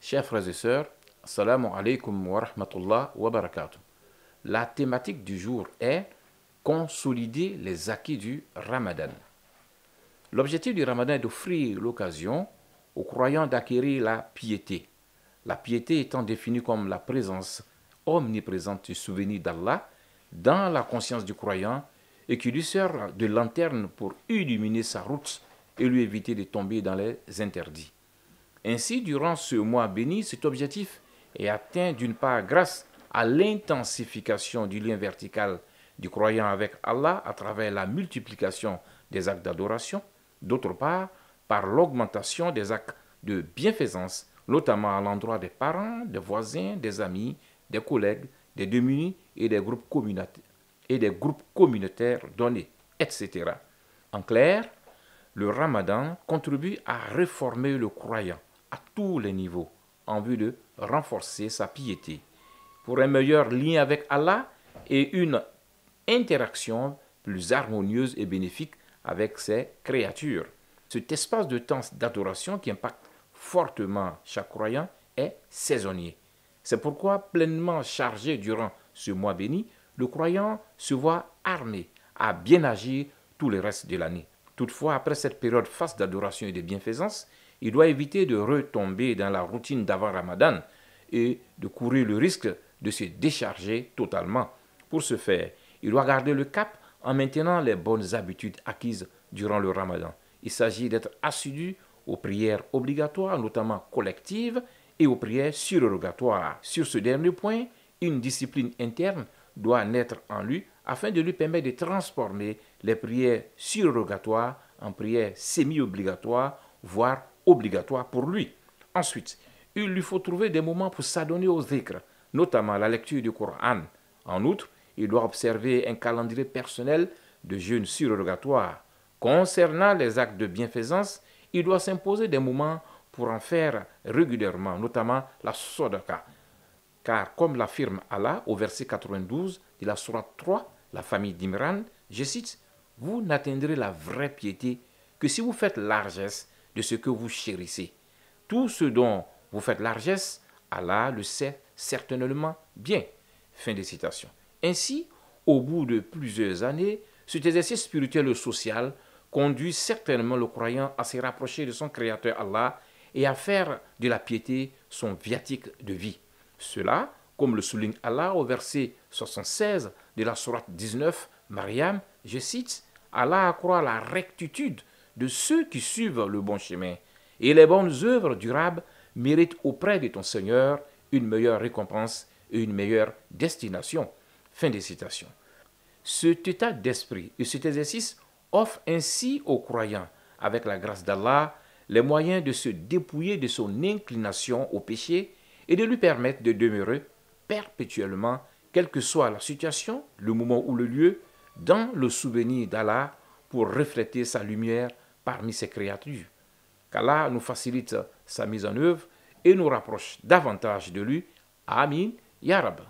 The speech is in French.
Chers frères et sœurs, Assalamu alaikum wa rahmatullah wa barakatuh. La thématique du jour est consolider les acquis du Ramadan. L'objectif du Ramadan est d'offrir l'occasion aux croyants d'acquérir la piété. La piété étant définie comme la présence omniprésente du souvenir d'Allah dans la conscience du croyant et qui lui sert de lanterne pour illuminer sa route et lui éviter de tomber dans les interdits. Ainsi, durant ce mois béni, cet objectif est atteint d'une part grâce à l'intensification du lien vertical du croyant avec Allah à travers la multiplication des actes d'adoration, d'autre part par l'augmentation des actes de bienfaisance, notamment à l'endroit des parents, des voisins, des amis, des collègues, des démunis et des groupes communautaires donnés, etc. En clair, le Ramadan contribue à réformer le croyant à tous les niveaux en vue de renforcer sa piété pour un meilleur lien avec Allah et une interaction plus harmonieuse et bénéfique avec ses créatures. Cet espace de temps d'adoration qui impacte fortement chaque croyant est saisonnier. C'est pourquoi, pleinement chargé durant ce mois béni, le croyant se voit armé à bien agir tout le reste de l'année. Toutefois, après cette période faste d'adoration et de bienfaisance, il doit éviter de retomber dans la routine d'avant Ramadan et de courir le risque de se décharger totalement. Pour ce faire, il doit garder le cap en maintenant les bonnes habitudes acquises durant le Ramadan. Il s'agit d'être assidu aux prières obligatoires, notamment collectives, et aux prières surrogatoires. Sur ce dernier point, une discipline interne doit naître en lui afin de lui permettre de transformer les prières surrogatoires en prières semi-obligatoires, voire obligatoires pour lui. Ensuite, il lui faut trouver des moments pour s'adonner aux dhikr, notamment la lecture du Coran. En outre, il doit observer un calendrier personnel de jeûnes surrogatoires. Concernant les actes de bienfaisance, il doit s'imposer des moments pour en faire régulièrement, notamment la sadaqa. Car comme l'affirme Allah au verset 92 de la sourate 3, la famille d'Imran, je cite, « Vous n'atteindrez la vraie piété que si vous faites largesse de ce que vous chérissez. Tout ce dont vous faites largesse, Allah le sait certainement bien. » Fin de citation. Ainsi, au bout de plusieurs années, cet exercice spirituel et social conduit certainement le croyant à se rapprocher de son Créateur Allah et à faire de la piété son viatique de vie. Cela, comme le souligne Allah au verset 76 de la sourate 19, Mariam, je cite, « Allah accroît la rectitude de ceux qui suivent le bon chemin, et les bonnes œuvres durables méritent auprès de ton Seigneur une meilleure récompense et une meilleure destination. » Fin de citation. Cet état d'esprit et cet exercice offrent ainsi aux croyants, avec la grâce d'Allah, les moyens de se dépouiller de son inclination au péché et de lui permettre de demeurer perpétuellement, quelle que soit la situation, le moment ou le lieu, dans le souvenir d'Allah pour refléter sa lumière parmi ses créatures. Qu'Allah nous facilite sa mise en œuvre et nous rapproche davantage de lui. Amin, Ya Rab.